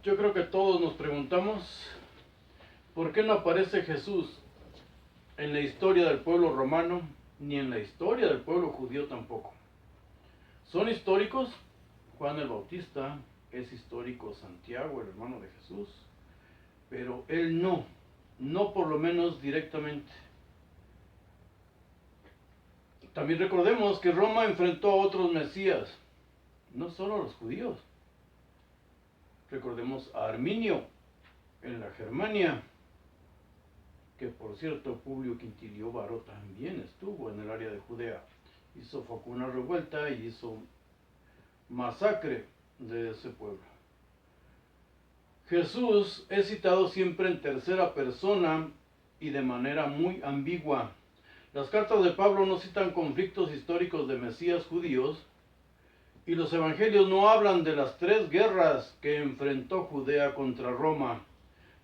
Yo creo que todos nos preguntamos por qué no aparece Jesús en la historia del pueblo romano, ni en la historia del pueblo judío tampoco. Son históricos, Juan el Bautista, es histórico Santiago, el hermano de Jesús, pero él no por lo menos directamente. También recordemos que Roma enfrentó a otros mesías, no solo a los judíos. Recordemos a Arminio en la Germania, que por cierto Publio Quintilio Varro también estuvo en el área de Judea. Sofocó una revuelta y hizo masacre de ese pueblo. Jesús es citado siempre en tercera persona y de manera muy ambigua. Las cartas de Pablo no citan conflictos históricos de mesías judíos, y los evangelios no hablan de las 3 guerras que enfrentó Judea contra Roma,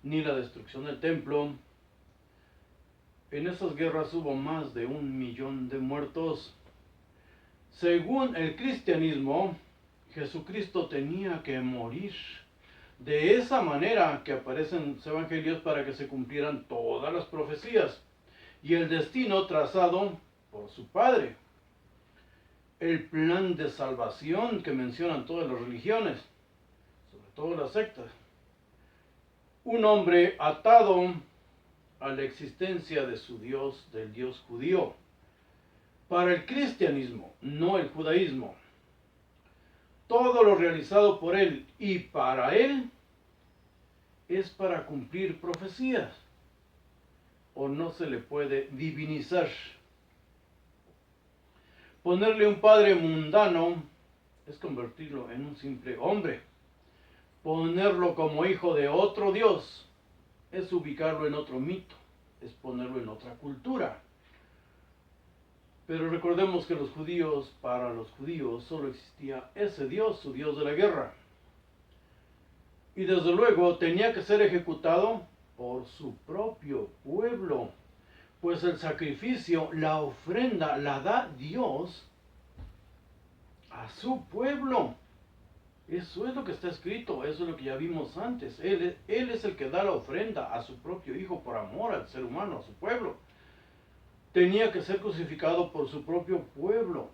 ni la destrucción del templo. En esas guerras hubo más de 1 millón de muertos. Según el cristianismo, Jesucristo tenía que morir de esa manera que aparecen en los evangelios para que se cumplieran todas las profecías y el destino trazado por su Padre. El plan de salvación que mencionan todas las religiones, sobre todo las sectas. Un hombre atado a la existencia de su Dios, del Dios judío. Para el cristianismo, no el judaísmo. Todo lo realizado por él y para él es para cumplir profecías. O no se le puede divinizar. Ponerle un padre mundano es convertirlo en un simple hombre. Ponerlo como hijo de otro Dios es ubicarlo en otro mito, es ponerlo en otra cultura. Pero recordemos que para los judíos solo existía ese Dios, su Dios de la guerra. Y desde luego tenía que ser ejecutado por su propio pueblo. Pues el sacrificio, la ofrenda, la da Dios a su pueblo. Eso es lo que está escrito, eso es lo que ya vimos antes. Él es el que da la ofrenda a su propio Hijo por amor al ser humano, a su pueblo. Tenía que ser crucificado por su propio pueblo.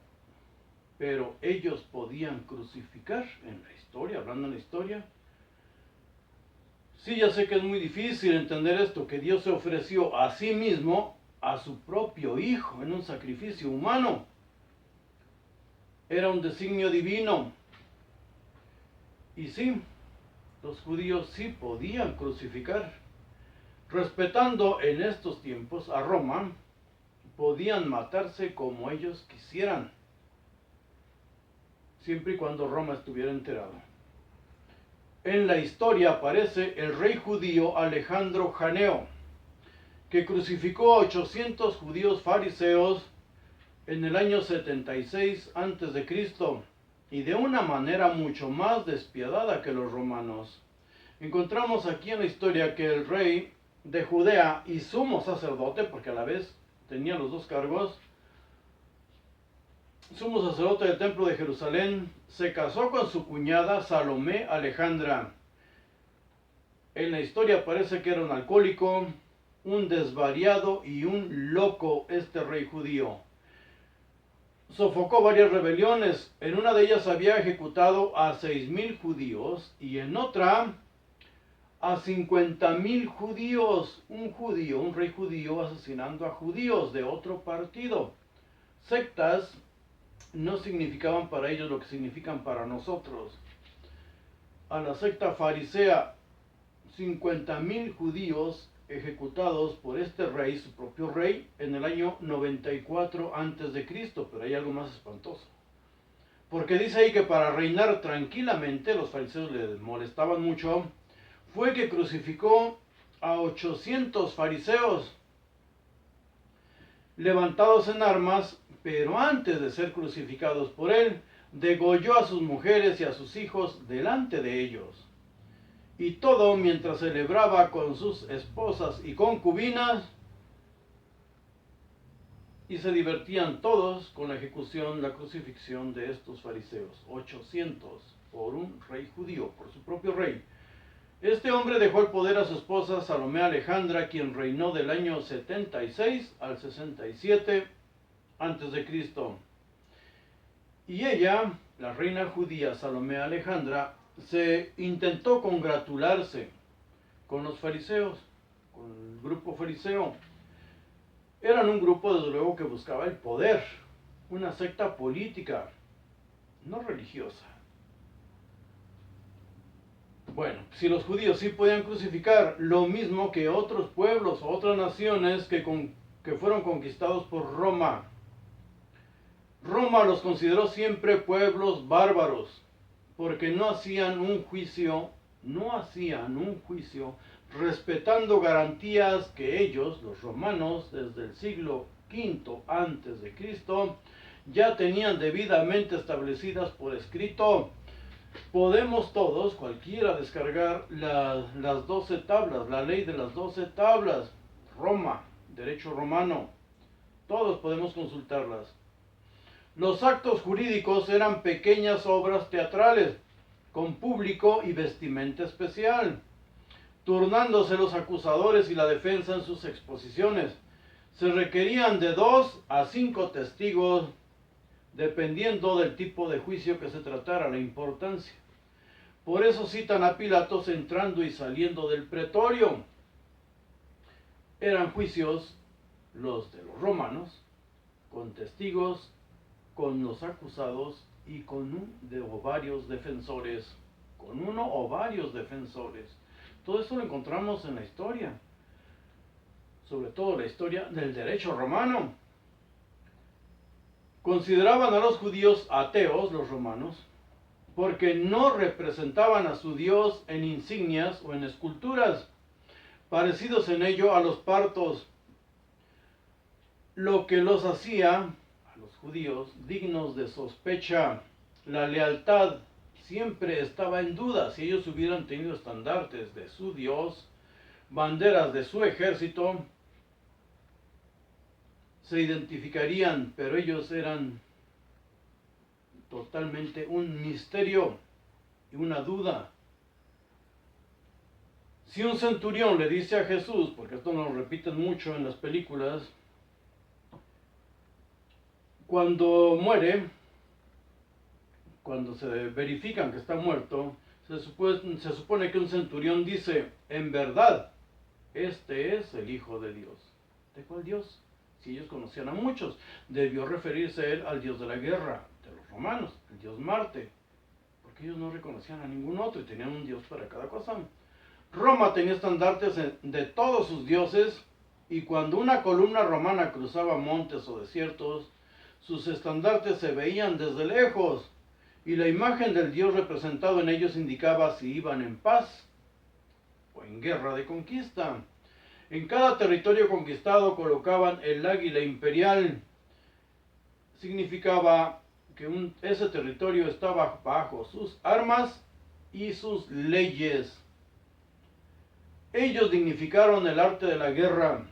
Pero ellos podían crucificar en la historia, hablando en la historia. Sí, ya sé que es muy difícil entender esto, que Dios se ofreció a sí mismo, a su propio Hijo, en un sacrificio humano. Era un designio divino. Y sí, los judíos sí podían crucificar. Respetando en estos tiempos a Roma, podían matarse como ellos quisieran, siempre y cuando Roma estuviera enterado. En la historia aparece el rey judío Alejandro Janeo, que crucificó a 800 judíos fariseos en el año 76 a.C., y de una manera mucho más despiadada que los romanos. Encontramos aquí en la historia que el rey de Judea y sumo sacerdote, porque a la vez tenía los 2 cargos, sumo sacerdote del templo de Jerusalén, se casó con su cuñada Salomé Alejandra. En la historia parece que era un alcohólico, un desvariado y un loco este rey judío. Sofocó varias rebeliones. En una de ellas había ejecutado a 6,000 judíos y en otra a 50,000 judíos. Un rey judío asesinando a judíos de otro partido. Sectas no significaban para ellos lo que significan para nosotros. A la secta farisea, 50,000 judíos ejecutados por este rey, su propio rey, en el año 94 a.C., pero hay algo más espantoso. Porque dice ahí que para reinar tranquilamente, los fariseos les molestaban mucho, fue que crucificó a 800 fariseos levantados en armas, pero antes de ser crucificados por él, degolló a sus mujeres y a sus hijos delante de ellos. Y todo mientras celebraba con sus esposas y concubinas, y se divertían todos con la ejecución, la crucifixión de estos fariseos. 800 por un rey judío, por su propio rey. Este hombre dejó el poder a su esposa Salomé Alejandra, quien reinó del año 76 al 67 antes de Cristo. Y ella, la reina judía Salomé Alejandra, se intentó congratularse con los fariseos, con el grupo fariseo. Eran un grupo, desde luego, que buscaba el poder, una secta política, no religiosa. Bueno, si los judíos sí podían crucificar, lo mismo que otros pueblos o otras naciones que fueron conquistados por Roma. Roma los consideró siempre pueblos bárbaros, porque no hacían un juicio respetando garantías que ellos, los romanos, desde el siglo V antes de Cristo, ya tenían debidamente establecidas por escrito. Podemos todos, cualquiera, descargar las 12 tablas, la ley de las 12 tablas, Roma, derecho romano. Todos podemos consultarlas. Los actos jurídicos eran pequeñas obras teatrales, con público y vestimenta especial, turnándose los acusadores y la defensa en sus exposiciones. Se requerían de 2 a 5 testigos, dependiendo del tipo de juicio que se tratara, la importancia. Por eso citan a Pilatos entrando y saliendo del pretorio. Eran juicios los de los romanos, con testigos, con los acusados y con uno o varios defensores. Todo eso lo encontramos en la historia, sobre todo la historia del derecho romano. Consideraban a los judíos ateos, los romanos, porque no representaban a su Dios en insignias o en esculturas, parecidos en ello a los partos, lo que los hacía, a los judíos, dignos de sospecha. La lealtad siempre estaba en duda. Si ellos hubieran tenido estandartes de su Dios, banderas de su ejército, se identificarían, pero ellos eran totalmente un misterio y una duda. Si un centurión le dice a Jesús, porque esto nos lo repiten mucho en las películas, cuando muere, cuando se verifican que está muerto, se supone que un centurión dice, en verdad, este es el Hijo de Dios. ¿De cuál Dios? Si ellos conocían a muchos, debió referirse él al Dios de la guerra, de los romanos, el Dios Marte, porque ellos no reconocían a ningún otro y tenían un Dios para cada cosa. Roma tenía estandartes de todos sus dioses, y cuando una columna romana cruzaba montes o desiertos, sus estandartes se veían desde lejos, y la imagen del Dios representado en ellos indicaba si iban en paz o en guerra de conquista. En cada territorio conquistado colocaban el águila imperial. Significaba que ese territorio estaba bajo sus armas y sus leyes. Ellos dignificaron el arte de la guerra,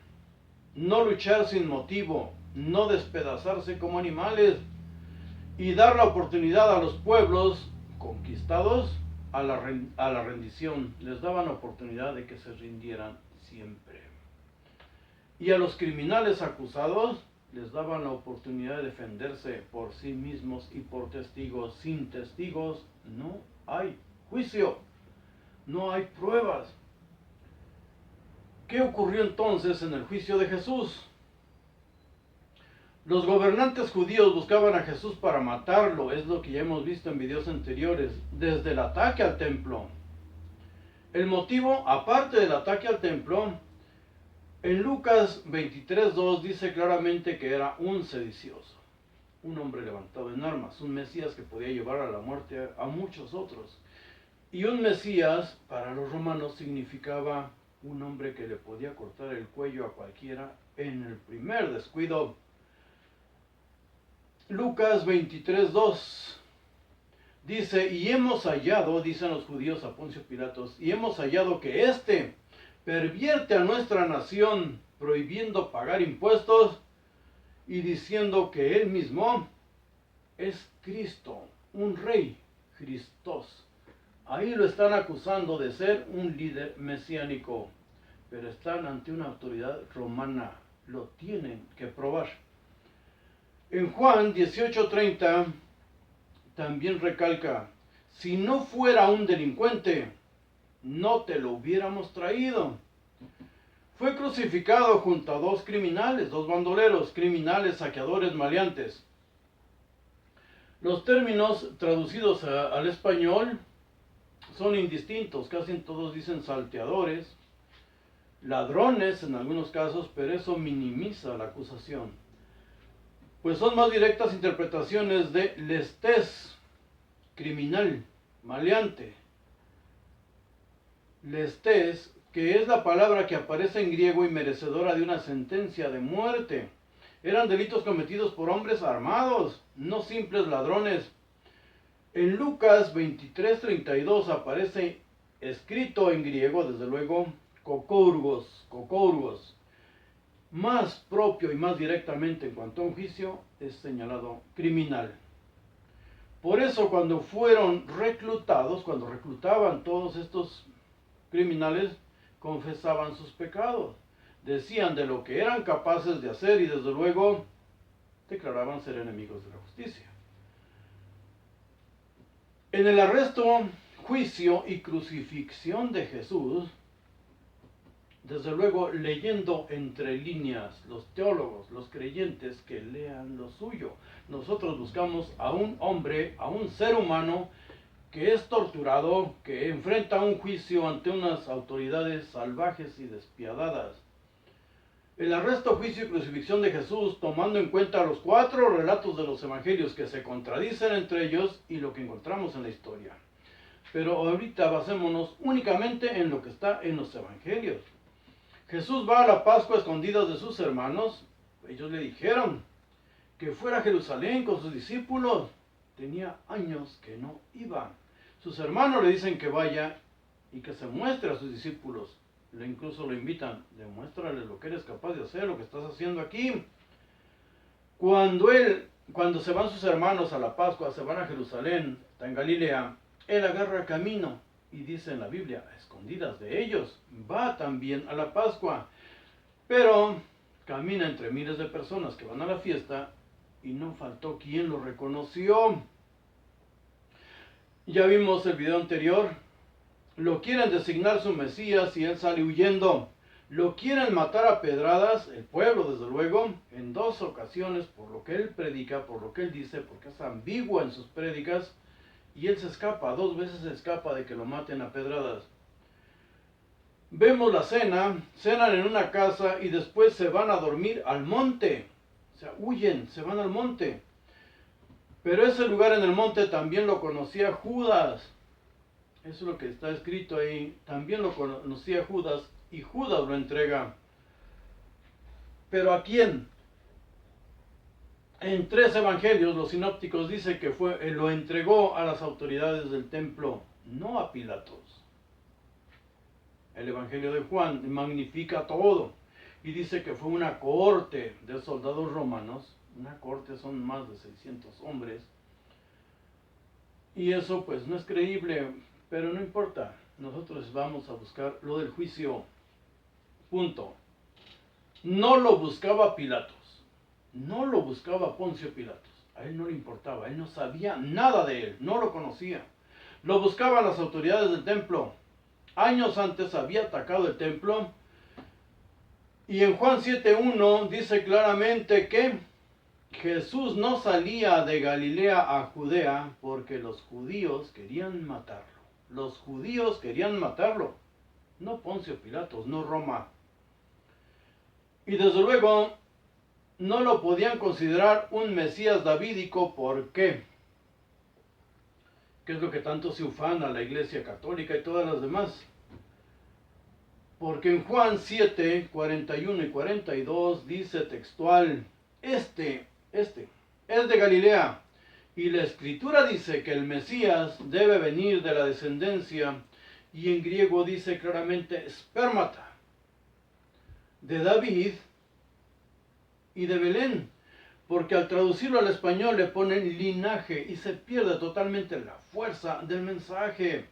no luchar sin motivo, no despedazarse como animales, y dar la oportunidad a los pueblos conquistados a la rendición. Les daban la oportunidad de que se rindieran siempre. Y a los criminales acusados les daban la oportunidad de defenderse por sí mismos y por testigos. Sin testigos no hay juicio, no hay pruebas. ¿Qué ocurrió entonces en el juicio de Jesús? Los gobernantes judíos buscaban a Jesús para matarlo, es lo que ya hemos visto en videos anteriores, desde el ataque al templo. El motivo, aparte del ataque al templo, en Lucas 23:2 dice claramente que era un sedicioso, un hombre levantado en armas, un Mesías que podía llevar a la muerte a muchos otros. Y un Mesías para los romanos significaba un hombre que le podía cortar el cuello a cualquiera en el primer descuido. Lucas 23:2 dice, y hemos hallado, dicen los judíos a Poncio Pilatos, y hemos hallado que éste pervierte a nuestra nación, prohibiendo pagar impuestos y diciendo que él mismo es Cristo, un rey, Christos. Ahí lo están acusando de ser un líder mesiánico, pero están ante una autoridad romana. Lo tienen que probar. En Juan 18:30 también recalca, si no fuera un delincuente, no te lo hubiéramos traído. Fue crucificado junto a dos criminales, dos bandoleros, criminales, saqueadores, maleantes. Los términos traducidos al español son indistintos, casi todos dicen salteadores, ladrones en algunos casos, pero eso minimiza la acusación. Pues son más directas interpretaciones de lestes, criminal, maleante. Lestes, que es la palabra que aparece en griego y merecedora de una sentencia de muerte. Eran delitos cometidos por hombres armados, no simples ladrones. En Lucas 23:32 aparece escrito en griego, desde luego, kokourgos. Más propio y más directamente en cuanto a un juicio es señalado criminal. Por eso cuando fueron reclutados, cuando reclutaban todos estos criminales, confesaban sus pecados, decían de lo que eran capaces de hacer y desde luego declaraban ser enemigos de la justicia. En el arresto, juicio y crucifixión de Jesús, desde luego leyendo entre líneas, los teólogos, los creyentes que lean lo suyo. Nosotros buscamos a un hombre, a un ser humano que es torturado, que enfrenta un juicio ante unas autoridades salvajes y despiadadas. El arresto, juicio y crucifixión de Jesús, tomando en cuenta los 4 relatos de los evangelios que se contradicen entre ellos y lo que encontramos en la historia. Pero ahorita basémonos únicamente en lo que está en los evangelios. Jesús va a la Pascua a escondidas de sus hermanos. Ellos le dijeron que fuera a Jerusalén con sus discípulos. Tenía años que no iba. Sus hermanos le dicen que vaya y que se muestre a sus discípulos. Incluso lo invitan, demuéstrales lo que eres capaz de hacer, lo que estás haciendo aquí. Cuando se van sus hermanos a la Pascua, se van a Jerusalén, está en Galilea, él agarra camino y dice en la Biblia, a escondidas de ellos, va también a la Pascua, pero camina entre miles de personas que van a la fiesta y no faltó quien lo reconoció. Ya vimos el video anterior, lo quieren designar su Mesías y él sale huyendo. Lo quieren matar a pedradas, el pueblo desde luego, en 2 ocasiones por lo que él predica, por lo que él dice, porque es ambiguo en sus prédicas, y él se escapa, 2 veces se escapa de que lo maten a pedradas. Vemos la cena, cenan en una casa y después se van a dormir al monte, o sea, huyen, se van al monte. Pero ese lugar en el monte también lo conocía Judas. Eso es lo que está escrito ahí. También lo conocía Judas y Judas lo entrega. ¿Pero a quién? En 3 evangelios los sinópticos dicen que lo entregó a las autoridades del templo, no a Pilatos. El evangelio de Juan magnifica todo y dice que fue una cohorte de soldados romanos. Una cohorte son más de 600 hombres. Y eso pues no es creíble. Pero no importa, nosotros vamos a buscar lo del juicio. Punto. No lo buscaba Pilatos, no lo buscaba Poncio Pilatos. A él no le importaba, él no sabía nada de él, no lo conocía. Lo buscaban las autoridades del templo. Años antes había atacado el templo. Y en Juan 7:1 dice claramente que Jesús no salía de Galilea a Judea porque los judíos querían matarlo. Los judíos querían matarlo, no Poncio Pilatos, no Roma. Y desde luego no lo podían considerar un Mesías davídico. ¿Por qué? ¿Qué es lo que tanto se ufana la Iglesia Católica y todas las demás? Porque en Juan 7, 41 y 42 dice textual, este es de Galilea. Y la Escritura dice que el Mesías debe venir de la descendencia, y en griego dice claramente espermata, de David y de Belén, porque al traducirlo al español le ponen linaje y se pierde totalmente la fuerza del mensaje.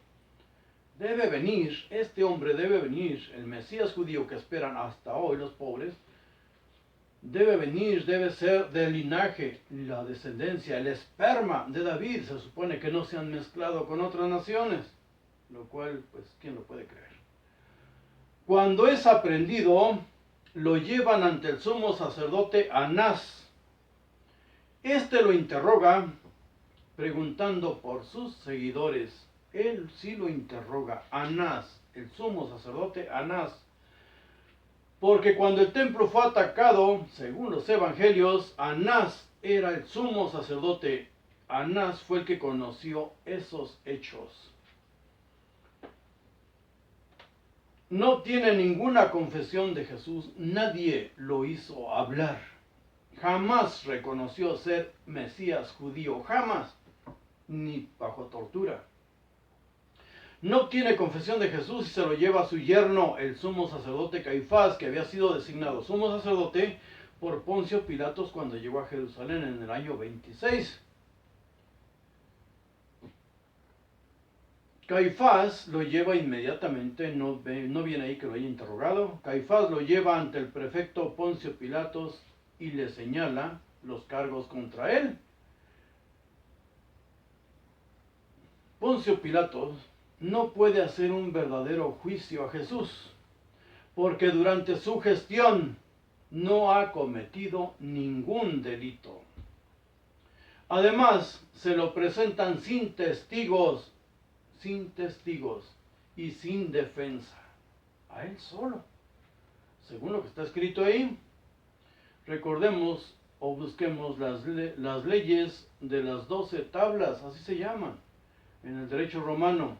debe venir, este hombre debe venir, el Mesías judío que esperan hasta hoy los pobres, debe venir, debe ser del linaje, la descendencia, el esperma de David. Se supone que no se han mezclado con otras naciones, lo cual, pues, ¿quién lo puede creer? Cuando es aprendido, lo llevan ante el sumo sacerdote Anás. Este lo interroga preguntando por sus seguidores. Él sí lo interroga, Anás, el sumo sacerdote Anás. Porque cuando el templo fue atacado, según los evangelios, Anás era el sumo sacerdote. Anás fue el que conoció esos hechos. No tiene ninguna confesión de Jesús, nadie lo hizo hablar. Jamás reconoció ser Mesías judío, jamás, ni bajo tortura. No tiene confesión de Jesús y se lo lleva a su yerno, el sumo sacerdote Caifás, que había sido designado sumo sacerdote por Poncio Pilatos cuando llegó a Jerusalén en el año 26. Caifás lo lleva inmediatamente, no viene ahí que lo haya interrogado. Caifás lo lleva ante el prefecto Poncio Pilatos y le señala los cargos contra él. Poncio Pilatos no puede hacer un verdadero juicio a Jesús, porque durante su gestión no ha cometido ningún delito. Además, se lo presentan sin testigos y sin defensa, a él solo. Según lo que está escrito ahí, recordemos o busquemos las leyes de las 12 tablas, así se llaman, en el derecho romano.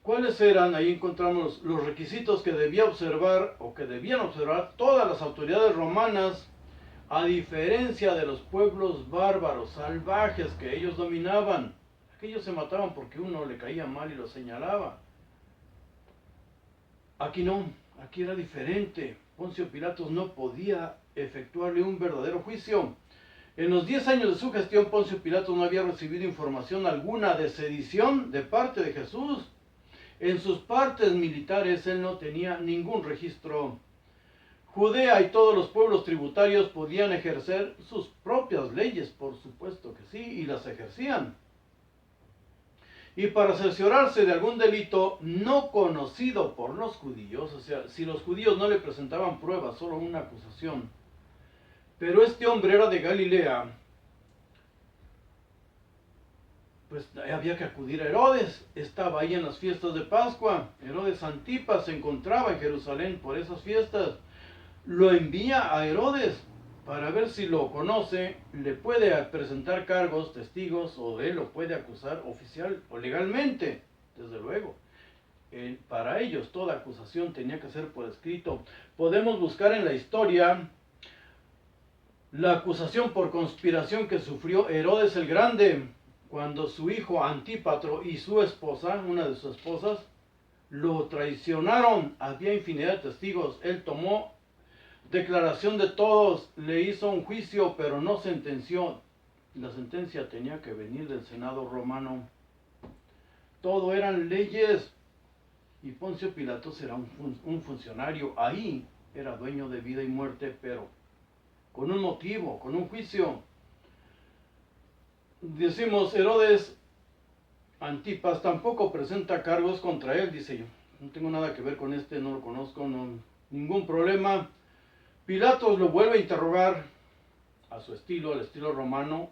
¿Cuáles eran? Ahí encontramos los requisitos que debía observar o que debían observar todas las autoridades romanas, a diferencia de los pueblos bárbaros, salvajes que ellos dominaban. Aquellos se mataban porque uno le caía mal y lo señalaba. Aquí no, aquí era diferente. Poncio Pilatos no podía efectuarle un verdadero juicio. En los 10 años de su gestión, Poncio Pilatos no había recibido información alguna de sedición de parte de Jesús. En sus partes militares él no tenía ningún registro. Judea y todos los pueblos tributarios podían ejercer sus propias leyes, por supuesto que sí, y las ejercían. Y para cerciorarse de algún delito no conocido por los judíos, o sea, si los judíos no le presentaban pruebas, solo una acusación, pero este hombre era de Galilea, pues había que acudir a Herodes. Estaba ahí en las fiestas de Pascua. Herodes Antipas se encontraba en Jerusalén por esas fiestas. Lo envía a Herodes para ver si lo conoce, le puede presentar cargos, testigos, o él lo puede acusar oficial o legalmente, desde luego. Para ellos toda acusación tenía que ser por escrito. Podemos buscar en la historia la acusación por conspiración que sufrió Herodes el Grande, cuando su hijo Antípatro y su esposa, una de sus esposas, lo traicionaron. Había infinidad de testigos. Él tomó declaración de todos, le hizo un juicio, pero no sentenció. La sentencia tenía que venir del Senado romano. Todo eran leyes. Y Poncio Pilatos era un funcionario. Ahí era dueño de vida y muerte, pero con un motivo, con un juicio. Decimos, Herodes Antipas tampoco presenta cargos contra él, dice yo. No tengo nada que ver con este, no lo conozco, no, ningún problema. Pilatos lo vuelve a interrogar a su estilo, al estilo romano,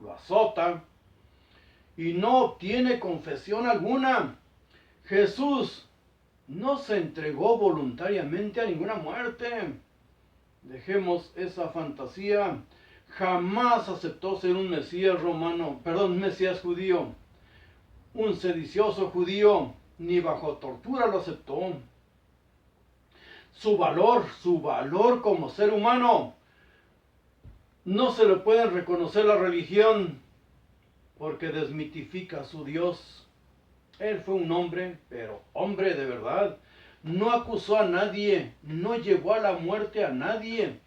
lo azota y no obtiene confesión alguna. Jesús no se entregó voluntariamente a ninguna muerte. Dejemos esa fantasía. Jamás aceptó ser un Mesías romano, perdón, un Mesías judío, un sedicioso judío, ni bajo tortura lo aceptó. Su valor como ser humano, no se le puede reconocer la religión porque desmitifica a su Dios. Él fue un hombre, pero hombre de verdad. No acusó a nadie, no llevó a la muerte a nadie.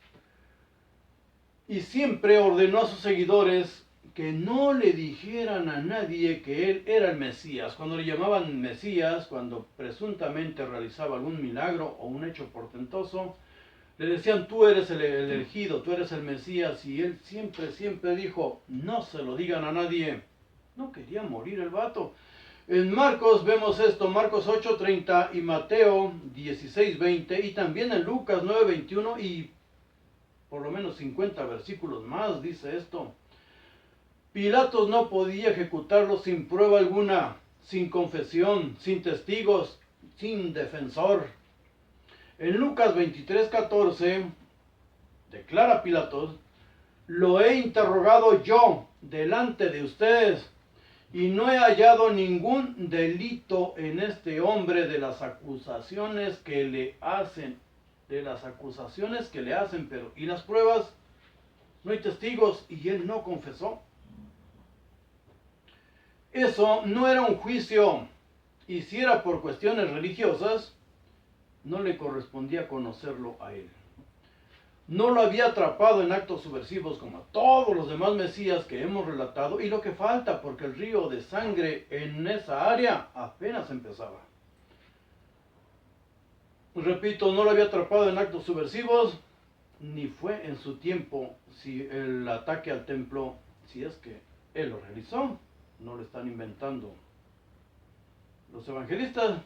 Y siempre ordenó a sus seguidores que no le dijeran a nadie que él era el Mesías. Cuando le llamaban Mesías, cuando presuntamente realizaba algún milagro o un hecho portentoso, le decían, tú eres el elegido, tú eres el Mesías, y él siempre dijo, no se lo digan a nadie. No quería morir el vato. En Marcos vemos esto, Marcos 8:30 y Mateo 16:20, y también en Lucas 9:21 y por lo menos 50 versículos más dice esto. Pilatos no podía ejecutarlo sin prueba alguna, sin confesión, sin testigos, sin defensor. En Lucas 23:14 declara Pilatos, lo he interrogado yo delante de ustedes y no he hallado ningún delito en este hombre de las acusaciones que le hacen, pero ¿y las pruebas? No hay testigos y él no confesó. Eso no era un juicio, y si era por cuestiones religiosas, no le correspondía conocerlo a él. No lo había atrapado en actos subversivos como a todos los demás mesías que hemos relatado, y lo que falta, porque el río de sangre en esa área apenas empezaba. Repito, no lo había atrapado en actos subversivos, ni fue en su tiempo si el ataque al templo, si es que él lo realizó, no lo están inventando los evangelistas.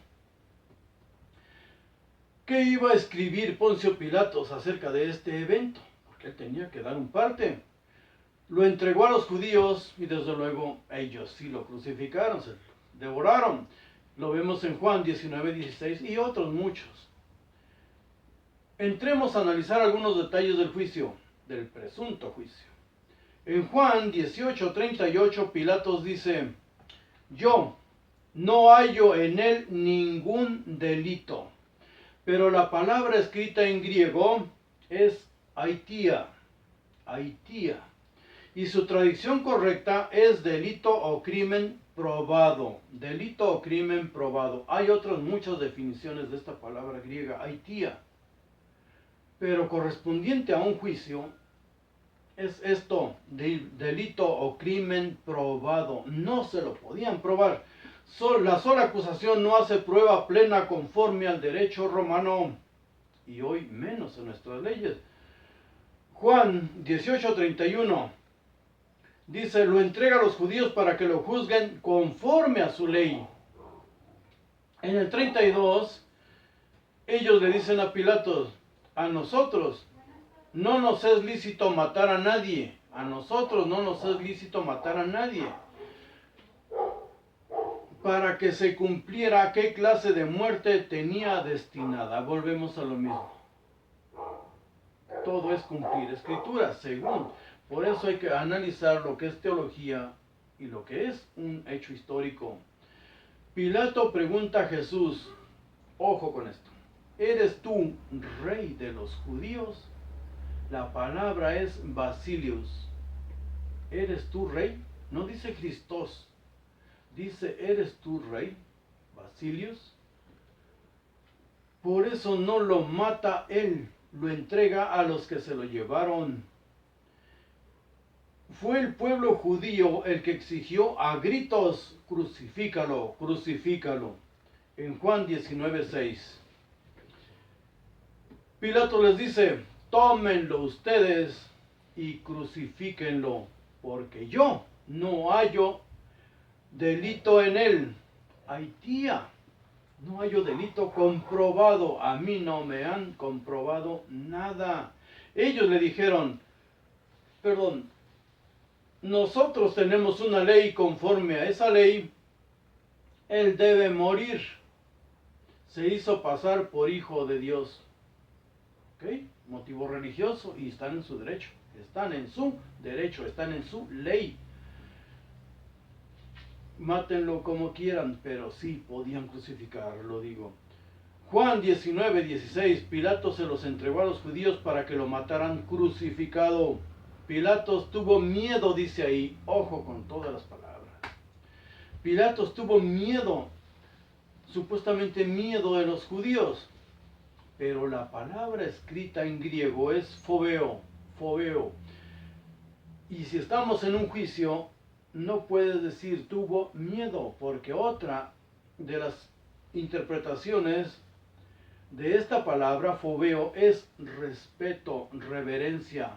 ¿Qué iba a escribir Poncio Pilatos acerca de este evento? Porque él tenía que dar un parte. Lo entregó a los judíos y desde luego ellos sí lo crucificaron, se lo devoraron. Lo vemos en Juan 19:16 y otros muchos. Entremos a analizar algunos detalles del juicio, del presunto juicio. En Juan 18:38 Pilatos dice, yo no hallo en él ningún delito. Pero la palabra escrita en griego es aitia, y su traducción correcta es delito o crimen probado, delito o crimen probado. Hay otras muchas definiciones de esta palabra griega, aitia, pero correspondiente a un juicio es esto, delito o crimen probado. No se lo podían probar. La sola acusación no hace prueba plena conforme al derecho romano, y hoy menos en nuestras leyes. Juan 18:31 dice, lo entrega a los judíos para que lo juzguen conforme a su ley. En el 32, ellos le dicen a Pilatos, a nosotros no nos es lícito matar a nadie, a nosotros no nos es lícito matar a nadie. Para que se cumpliera qué clase de muerte tenía destinada. Volvemos a lo mismo. Todo es cumplir escritura, según. Por eso hay que analizar lo que es teología y lo que es un hecho histórico. Pilato pregunta a Jesús, ojo con esto, ¿eres tú rey de los judíos? La palabra es Basilius. ¿Eres tú rey? No dice Christos. Dice, ¿eres tú rey, Basilius? Por eso no lo mata él, lo entrega a los que se lo llevaron. Fue el pueblo judío el que exigió a gritos, crucifícalo, crucifícalo. En Juan 19:6. Pilato les dice, tómenlo ustedes y crucifíquenlo, porque yo no hallo delito en él. Aitia, no hallo delito comprobado. A mí no me han comprobado nada. Ellos le dijeron, perdón, nosotros tenemos una ley, conforme a esa ley, él debe morir. Se hizo pasar por hijo de Dios. ¿Ok? Motivo religioso, y están en su derecho. Están en su derecho, están en su ley. Mátenlo como quieran, pero sí podían crucificarlo, digo. Juan 19:16, Pilatos se los entregó a los judíos para que lo mataran crucificado. Pilatos tuvo miedo, dice ahí, ojo con todas las palabras. Pilatos tuvo miedo, supuestamente miedo de los judíos, pero la palabra escrita en griego es phobeo, phobeo. Y si estamos en un juicio, no puedes decir tuvo miedo, porque otra de las interpretaciones de esta palabra fobeo es respeto, reverencia.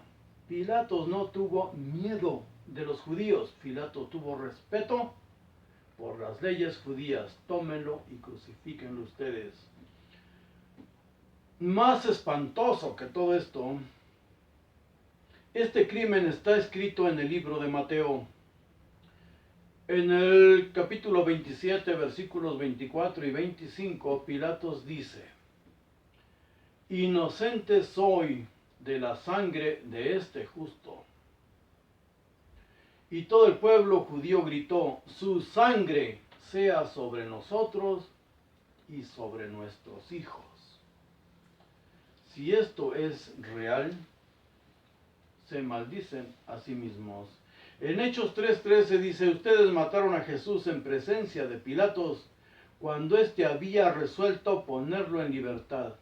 Pilatos no tuvo miedo de los judíos, Pilato tuvo respeto por las leyes judías. Tómenlo y crucifíquenlo ustedes. Más espantoso que todo esto, este crimen está escrito en el libro de Mateo. En el capítulo 27, versículos 24 y 25, Pilatos dice: inocente soy de la sangre de este justo. Y todo el pueblo judío gritó: su sangre sea sobre nosotros y sobre nuestros hijos. Si esto es real, se maldicen a sí mismos. En Hechos 3:13 dice: ustedes mataron a Jesús en presencia de Pilatos, cuando éste había resuelto ponerlo en libertad.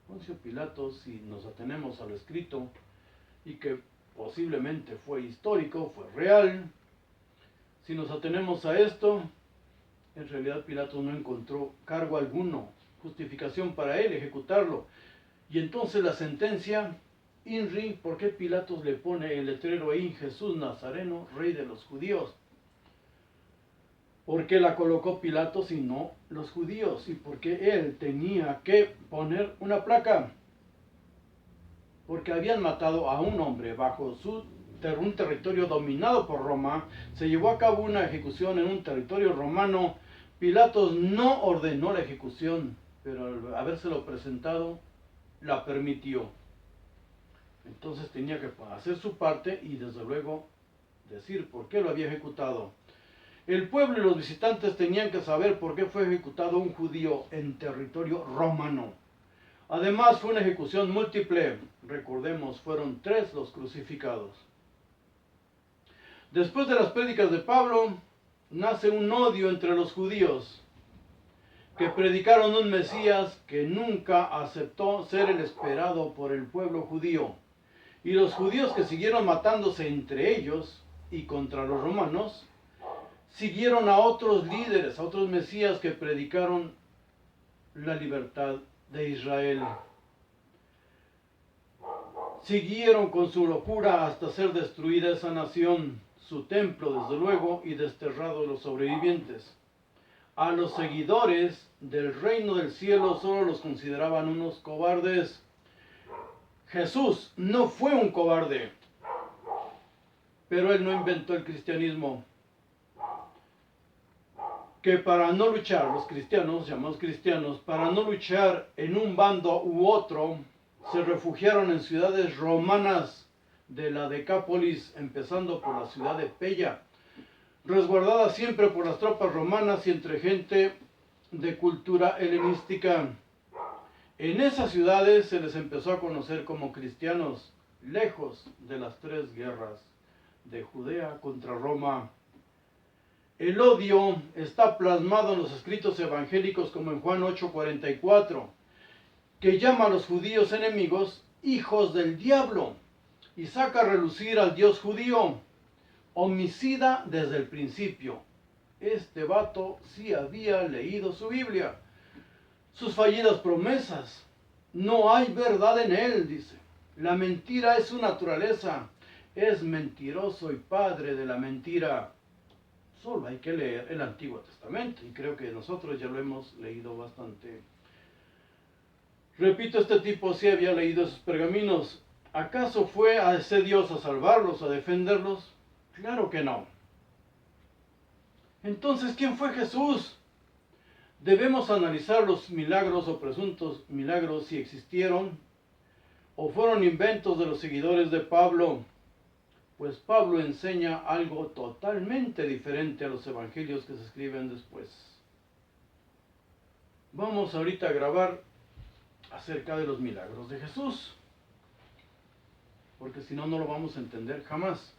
Poncio Pilatos, si nos atenemos a lo escrito, y que posiblemente fue histórico, fue real, si nos atenemos a esto, en realidad Pilatos no encontró cargo alguno, justificación para él ejecutarlo. Y entonces la sentencia, INRI, ¿por qué Pilatos le pone el letrero ahí: Jesús Nazareno, Rey de los Judíos? ¿Por qué la colocó Pilatos y no los judíos? ¿Y por qué él tenía que poner una placa? Porque habían matado a un hombre bajo un territorio dominado por Roma. Se llevó a cabo una ejecución en un territorio romano. Pilatos no ordenó la ejecución, pero al habérselo presentado, la permitió. Entonces tenía que hacer su parte y desde luego decir por qué lo había ejecutado. El pueblo y los visitantes tenían que saber por qué fue ejecutado un judío en territorio romano. Además fue una ejecución múltiple. Recordemos, fueron 3 los crucificados. Después de las prédicas de Pablo, nace un odio entre los judíos, que predicaron un Mesías que nunca aceptó ser el esperado por el pueblo judío. Y los judíos, que siguieron matándose entre ellos y contra los romanos, siguieron a otros líderes, a otros Mesías que predicaron la libertad de Israel. Siguieron con su locura hasta ser destruida esa nación, su templo desde luego, y desterrados los sobrevivientes. A los seguidores del reino del cielo solo los consideraban unos cobardes. Jesús no fue un cobarde, pero él no inventó el cristianismo. Que para no luchar, los cristianos, llamados cristianos, para no luchar en un bando u otro, se refugiaron en ciudades romanas de la Decápolis, empezando por la ciudad de Pella, resguardada siempre por las tropas romanas y entre gente de cultura helenística. En esas ciudades se les empezó a conocer como cristianos, lejos de las 3 guerras de Judea contra Roma. El odio está plasmado en los escritos evangélicos, como en Juan 8:44, que llama a los judíos enemigos hijos del diablo y saca a relucir al Dios judío, homicida desde el principio. Este vato sí había leído su Biblia, sus fallidas promesas. No hay verdad en él, dice. La mentira es su naturaleza. Es mentiroso y padre de la mentira. Solo hay que leer el Antiguo Testamento, y creo que nosotros ya lo hemos leído bastante. Repito, este tipo sí había leído esos pergaminos. ¿Acaso fue a ese Dios a salvarlos, a defenderlos? Claro que no. Entonces, ¿quién fue Jesús? Debemos analizar los milagros o presuntos milagros, si existieron o fueron inventos de los seguidores de Pablo. Pues Pablo enseña algo totalmente diferente a los evangelios que se escriben después. Vamos ahorita a grabar acerca de los milagros de Jesús, porque si no, no lo vamos a entender jamás.